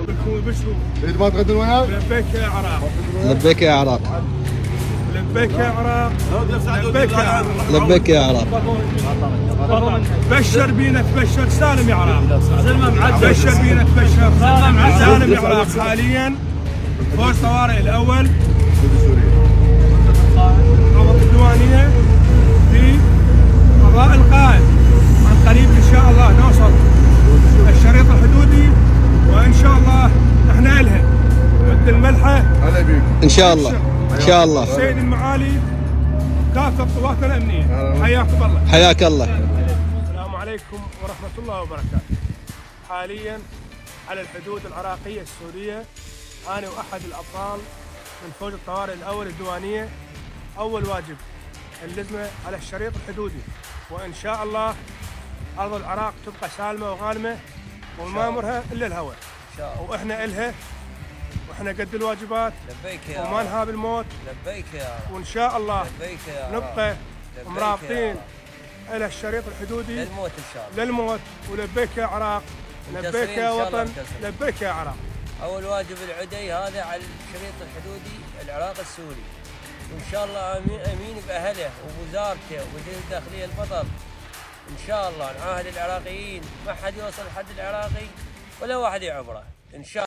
بكم وبشروا. تريد ما تغدون وياي؟ لبيك يا عراق. لبيك يا عراق. لبيك يا عراق. لبيك يا عراق. لبيك يا عراق. بشر بينا تبشر سالم يا عراق. بشر بينا تبشر سالم يا عراق. حاليا فوز طوارئ الاول محافظة الديوانية في قضاء القائد. عن قريب ان شاء الله نوصل الشريط الحدودي، وان شاء الله احنا الها مد الملحه هلا بيك ان شاء الله. ان شاء الله. سيد المعالي كافه القوات الامنيه، حياكم الله. حياك الله. السلام عليكم ورحمه الله وبركاته. حاليا على الحدود العراقيه السوريه، انا واحد الابطال من فوج الطوارئ الاول الديوانيه. اول واجب اللزمه على الشريط الحدودي، وان شاء الله ارض العراق تبقى سالمه وغانمه وما مرها الا الهوى، واحنا الها واحنا قد الواجبات. لبيك يا وما نهاب الموت. لبيك يا وان شاء الله لبيك يا نبقى مرابطين الى الشريط الحدودي للموت ان شاء الله. للموت. ولبيك يا عراق، لبيك يا وطن، لبيك يا عراق. اول واجب العدي هذا على الشريط الحدودي العراق السوري، وان شاء الله امين باهله وبوزارته ووزير الداخليه البطل. ان شاء الله نعاهد العراقيين ما حد يوصل حد العراقي ولا واحد يعبره ان شاء الله.